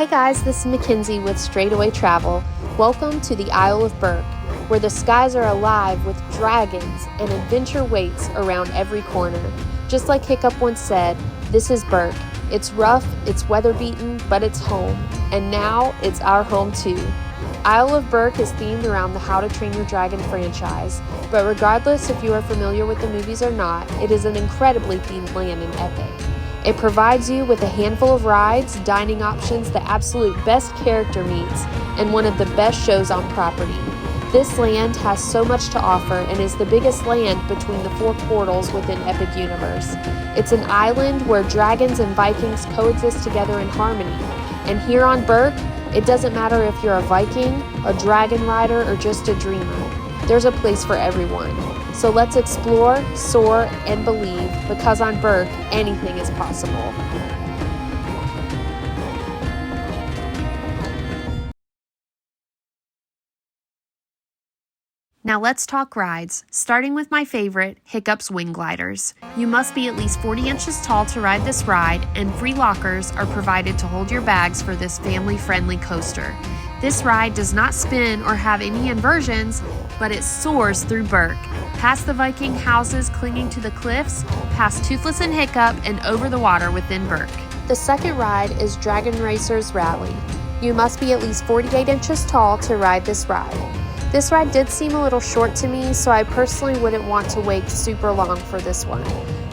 Hey guys, this is Mckenzie with Straightaway Travel. Welcome to the Isle of Berk, where the skies are alive with dragons and adventure waits around every corner. Just like Hiccup once said, this is Berk. It's rough, it's weather-beaten, but it's home. And now it's our home too. Isle of Berk is themed around the How to Train Your Dragon franchise, but regardless if you are familiar with the movies or not, it is an incredibly themed land and epic. It provides you with a handful of rides, dining options, the absolute best character meets, and one of the best shows on property. This land has so much to offer and is the biggest land between the four portals within Epic Universe. It's an island where dragons and Vikings coexist together in harmony. And here on Berk, it doesn't matter if you're a Viking, a dragon rider, or just a dreamer. There's a place for everyone. So let's explore, soar, and believe, because on Berk, anything is possible. Now let's talk rides, starting with my favorite, Hiccup's Wing Gliders. You must be at least 40 inches tall to ride this ride, and free lockers are provided to hold your bags for this family-friendly coaster. This ride does not spin or have any inversions, but it soars through Berk, past the Viking houses clinging to the cliffs, past Toothless and Hiccup, and over the water within Berk. The second ride is Dragon Racer's Rally. You must be at least 48 inches tall to ride this ride. This ride did seem a little short to me, so I personally wouldn't want to wait super long for this one.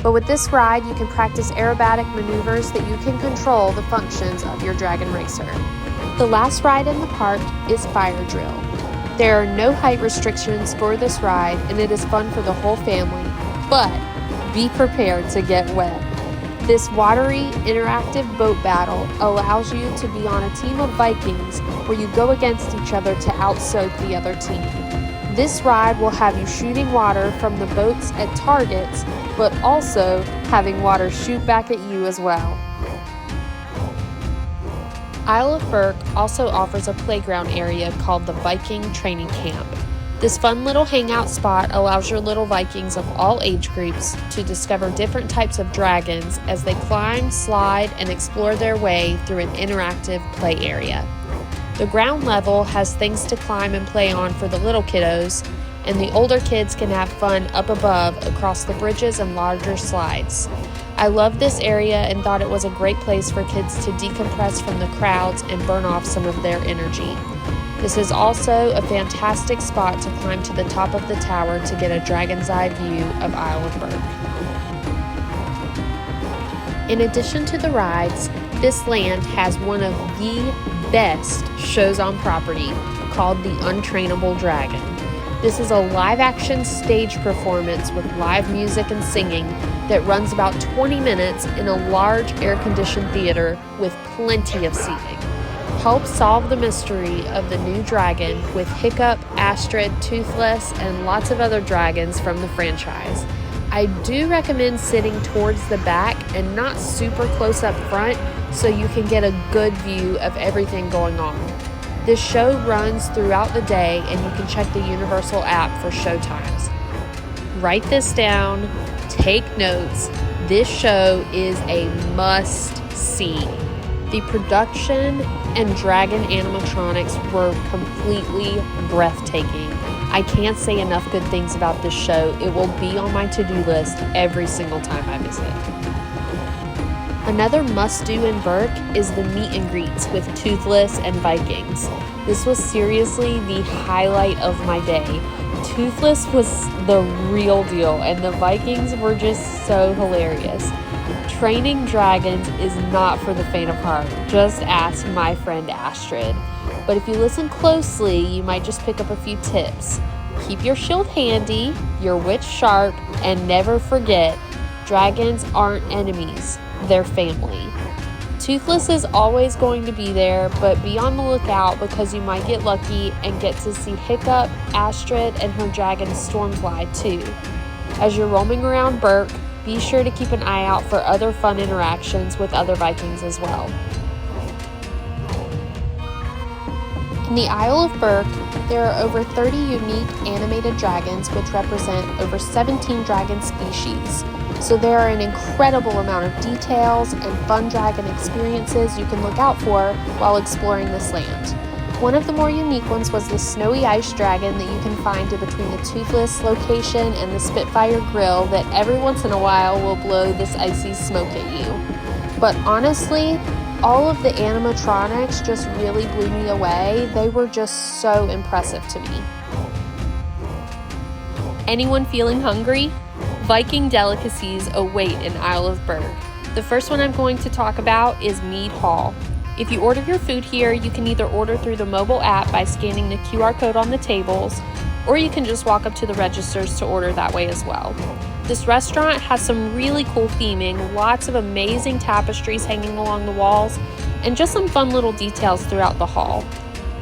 But with this ride, you can practice aerobatic maneuvers that you can control the functions of your Dragon Racer. The last ride in the park is Fire Drill. There are no height restrictions for this ride, and it is fun for the whole family, but be prepared to get wet. This watery, interactive boat battle allows you to be on a team of Vikings where you go against each other to out-soak the other team. This ride will have you shooting water from the boats at targets, but also having water shoot back at you as well. Isle of Berk also offers a playground area called the Viking Training Camp. This fun little hangout spot allows your little Vikings of all age groups to discover different types of dragons as they climb, slide, and explore their way through an interactive play area. The ground level has things to climb and play on for the little kiddos, and the older kids can have fun up above across the bridges and larger slides. I love this area and thought it was a great place for kids to decompress from the crowds and burn off some of their energy. This is also a fantastic spot to climb to the top of the tower to get a dragon's eye view of Isle of Berk. In addition to the rides, this land has one of the best shows on property called the Untrainable Dragon. This is a live-action stage performance with live music and singing that runs about 20 minutes in a large air-conditioned theater with plenty of seating. Help solve the mystery of the new dragon with Hiccup, Astrid, Toothless, and lots of other dragons from the franchise. I do recommend sitting towards the back and not super close up front so you can get a good view of everything going on. This show runs throughout the day, and you can check the Universal app for show times. Write this down, take notes. This show is a must-see. The production and dragon animatronics were completely breathtaking. I can't say enough good things about this show. It will be on my to-do list every single time I visit. Another must-do in Berk is the meet and greets with Toothless and Vikings. This was seriously the highlight of my day. Toothless was the real deal, and the Vikings were just so hilarious. Training dragons is not for the faint of heart. Just ask my friend Astrid. But if you listen closely, you might just pick up a few tips. Keep your shield handy, your wit sharp, and never forget, dragons aren't enemies, they're family. Toothless is always going to be there, but be on the lookout because you might get lucky and get to see Hiccup, Astrid, and her dragon Stormfly too. As you're roaming around Berk, be sure to keep an eye out for other fun interactions with other Vikings as well. In the Isle of Berk, there are over 30 unique animated dragons which represent over 17 dragon species. So there are an incredible amount of details and fun dragon experiences you can look out for while exploring this land. One of the more unique ones was the snowy ice dragon that you can find in between the Toothless location and the Spitfire Grill that every once in a while will blow this icy smoke at you. But honestly, all of the animatronics just really blew me away. They were just so impressive to me. Anyone feeling hungry? Viking delicacies await in Isle of Berk. The first one I'm going to talk about is Mead Hall. If you order your food here, you can either order through the mobile app by scanning the QR code on the tables, or you can just walk up to the registers to order that way as well. This restaurant has some really cool theming, lots of amazing tapestries hanging along the walls, and just some fun little details throughout the hall.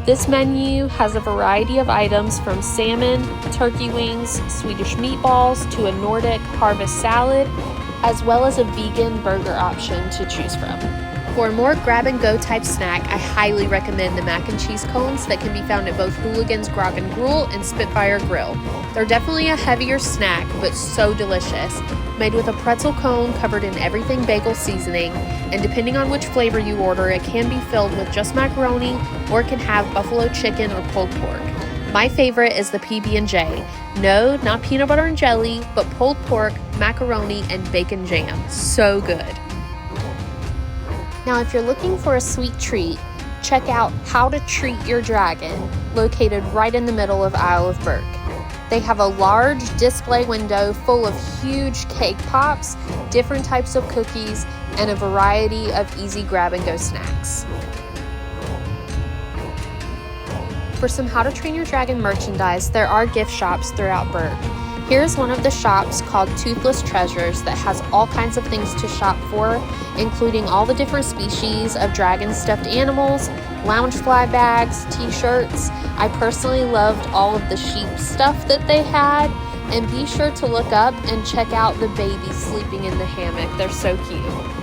This menu has a variety of items from salmon, turkey wings, Swedish meatballs, to a Nordic harvest salad, as well as a vegan burger option to choose from. For a more grab-and-go type snack, I highly recommend the mac and cheese cones that can be found at both Hooligan's Grog and Gruel and Spitfire Grill. They're definitely a heavier snack, but so delicious. Made with a pretzel cone covered in everything bagel seasoning, and depending on which flavor you order, it can be filled with just macaroni, or it can have buffalo chicken or pulled pork. My favorite is the PB&J. No, not peanut butter and jelly, but pulled pork, macaroni, and bacon jam. So good. Now, if you're looking for a sweet treat, check out How to Treat Your Dragon, located right in the middle of Isle of Berk. They have a large display window full of huge cake pops, different types of cookies, and a variety of easy grab-and-go snacks. For some How to Train Your Dragon merchandise, there are gift shops throughout Berk. Here's one of the shops called Toothless Treasures that has all kinds of things to shop for, including all the different species of dragon stuffed animals, Loungefly bags, t-shirts. I personally loved all of the sheep stuff that they had, and be sure to look up and check out the babies sleeping in the hammock. They're so cute.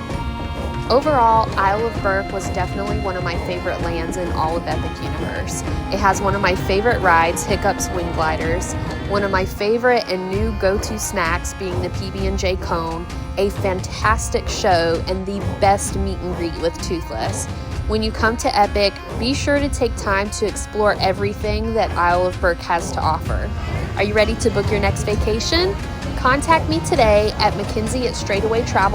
Overall, Isle of Berk was definitely one of my favorite lands in all of Epic Universe. It has one of my favorite rides, Hiccup's Wing Gliders, one of my favorite and new go-to snacks being the PB&J cone, a fantastic show, and the best meet and greet with Toothless. When you come to Epic, be sure to take time to explore everything that Isle of Berk has to offer. Are you ready to book your next vacation? Contact me today at Mckenzie at straightawaytravel.com